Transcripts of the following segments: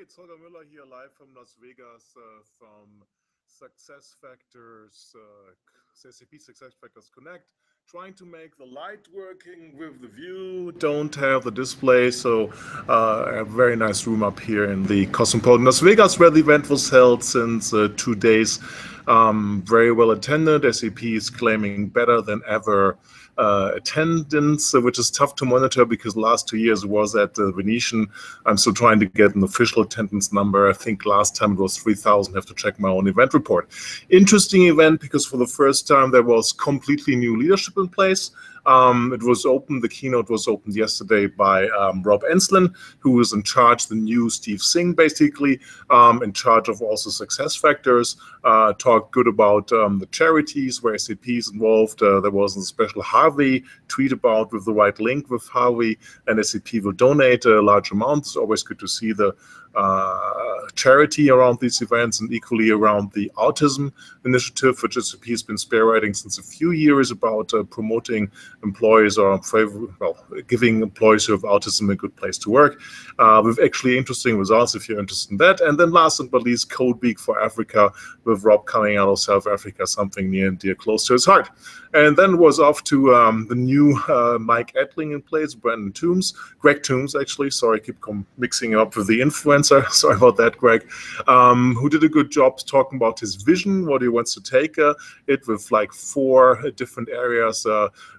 It's Holger Mueller here live from Las Vegas from SuccessFactors, SAP SuccessFactors Connect, trying to make the light working with the view, don't have the display, so a very nice room up here in the Cosmopolitan Las Vegas where the event was held since 2 days. Very well attended. SAP is claiming better than ever attendance, which is tough to monitor because last 2 years was at the Venetian. I'm still trying to get an official attendance number. I think last time it was 3,000. I have to check my own event report. Interesting event because for the first time there was completely new leadership in place. It was opened, the keynote was opened yesterday by Rob Enslin, who is in charge, the new Steve Singh, basically, in charge of also SuccessFactors, talked good about the charities where SAP is involved. There was a special Harvey tweet about with the right link with Harvey, and SAP will donate a large amount. It's always good to see the charity around these events, and equally around the autism initiative, which SAP has been spearheading since a few years about promoting employees or giving employees who have autism a good place to work, with actually interesting results if you're interested in that. And then last but not least, Code Week for Africa, with Rob coming out of South Africa, something near and dear close to his heart. And then was off to the new Mike Edling in place, Greg Toombs actually, sorry, I keep mixing up with the influencer, sorry about that, Greg, who did a good job talking about his vision, what he wants to take it with like 4 different areas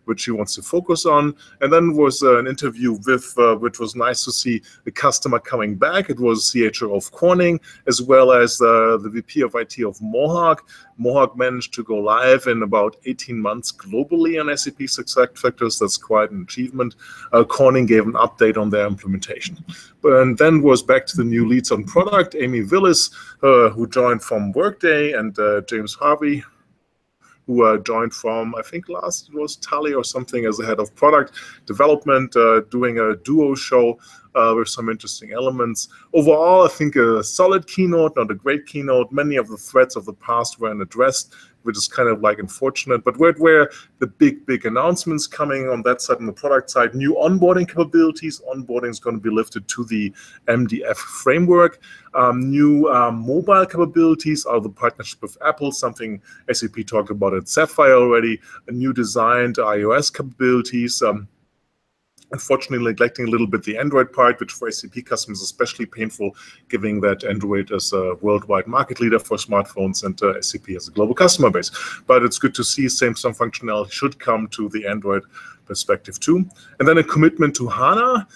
which he wants to focus on. And then was an interview with, which was nice to see the customer coming back. It was CHO of Corning, as well as the VP of IT of Mohawk. Mohawk managed to go live in about 18 months globally on SAP SuccessFactors. That's quite an achievement. Corning gave an update on their implementation. And then was back to the new leads on product, Amy Willis, who joined from Workday, and James Harvey, who joined from, I think last it was Tally or something, as the head of product development, doing a duo show with some interesting elements. Overall, I think a solid keynote, not a great keynote. Many of the threats of the past weren't addressed, which is kind of like unfortunate. But where the big announcements coming on that side, on the product side, new onboarding capabilities. Onboarding is going to be lifted to the MDF framework. New mobile capabilities are the partnership with Apple, something SAP talked about at Sapphire already. A new designed iOS capabilities. Unfortunately, neglecting a little bit the Android part, which for SAP customers is especially painful, given that Android is a worldwide market leader for smartphones and SAP has a global customer base. But it's good to see some functionality should come to the Android perspective too. And then a commitment to HANA,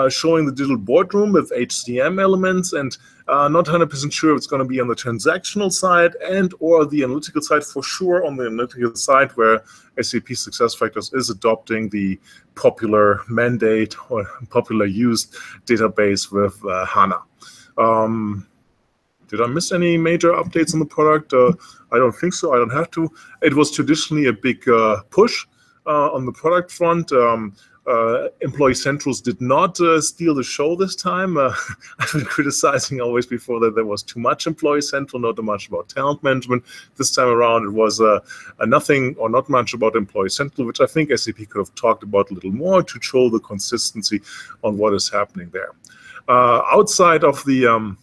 showing the digital boardroom with HCM elements, and not 100% sure if it's going to be on the transactional side and or the analytical side. For sure on the analytical side, where SAP SuccessFactors is adopting the popular mandate or popular used database with HANA. Did I miss any major updates on the product? I don't think so. I don't have to. It was traditionally a big push on the product front. Employee Centrals did not steal the show this time. I've been criticizing always before that there was too much Employee Central, not too much about talent management. This time around, it was nothing or not much about Employee Central, which I think SAP could have talked about a little more to show the consistency on what is happening there. Outside of the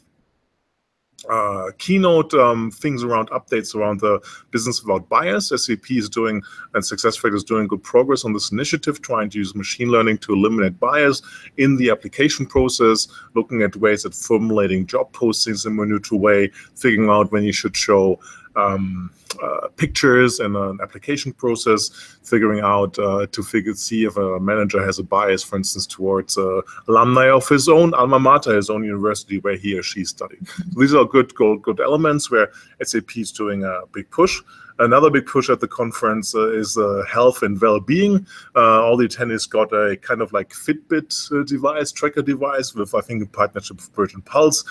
keynote, things around updates around the business without bias. SAP is doing, and SuccessFactors is doing good progress on this initiative, trying to use machine learning to eliminate bias in the application process, looking at ways at formulating job postings in a neutral way, figuring out when you should show pictures in an application process, figuring out to see if a manager has a bias, for instance, towards alumni of his own alma mater, his own university where he or she studied. So these are good elements where SAP is doing a big push. Another big push at the conference is health and well-being. All the attendees got a kind of like Fitbit device, tracker device with, I think, a partnership with Virgin Pulse.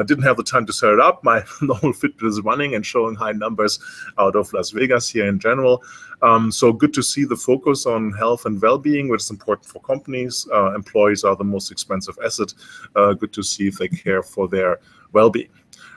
Didn't have the time to set it up. My normal Fitbit is running and showing high numbers out of Las Vegas here in general. So good to see the focus on health and well-being, which is important for companies. Employees are the most expensive asset. Good to see if they care for their well-being.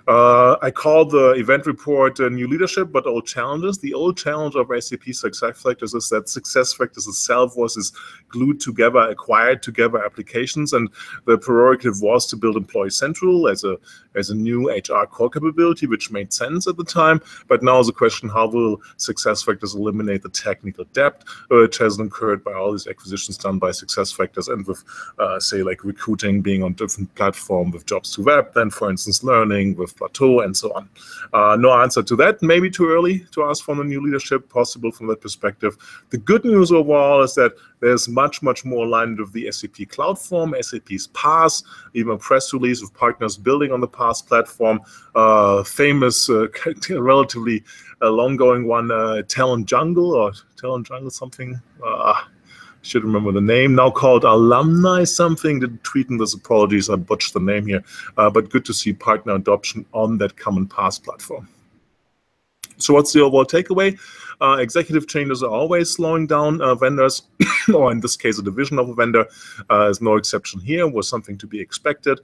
I call the event report New Leadership, but Old Challenges. The old challenge of SAP SuccessFactors is that SuccessFactors itself was this glued together, acquired together applications, and the prerogative was to build Employee Central as a new HR core capability, which made sense at the time. But now the question, how will SuccessFactors eliminate the technical debt which has incurred by all these acquisitions done by SuccessFactors, and with, say, like recruiting being on different platform with jobs to web, then for instance learning with Plateau and so on. No answer to that. Maybe too early to ask for the new leadership, possible from that perspective. The good news overall is that there's much more aligned with the SAP Cloud Form, SAP's PaaS, even a press release of partners building on the PaaS platform. Famous, relatively long-going one, Talent Jungle something. Should remember the name, now called Alumni something. Didn't tweet in this, apologies, I butchered the name here. But good to see partner adoption on that common PaaS platform. So what's the overall takeaway? Executive changes are always slowing down vendors, or in this case, a division of a vendor. Is no exception here, was something to be expected.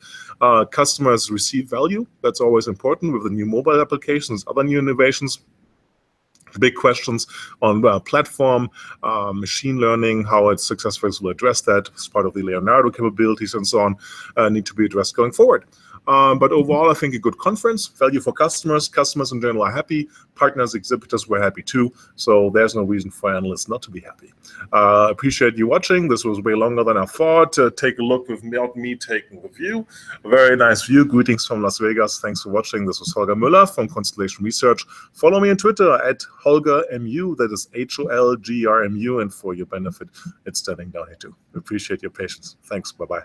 Customers receive value. That's always important with the new mobile applications, other new innovations. Big questions on platform, machine learning, how SuccessFactors will address that as part of the Leonardo capabilities and so on, need to be addressed going forward. But overall, I think a good conference. Value for customers. Customers in general are happy. Partners, exhibitors were happy too. So there's no reason for analysts not to be happy. Appreciate you watching. This was way longer than I thought. Take a look without me taking the view. A very nice view. Greetings from Las Vegas. Thanks for watching. This was Holger Mueller from Constellation Research. Follow me on Twitter at HolgerMU. That is HOLGRMU. And for your benefit, it's standing down here too. Appreciate your patience. Thanks. Bye-bye.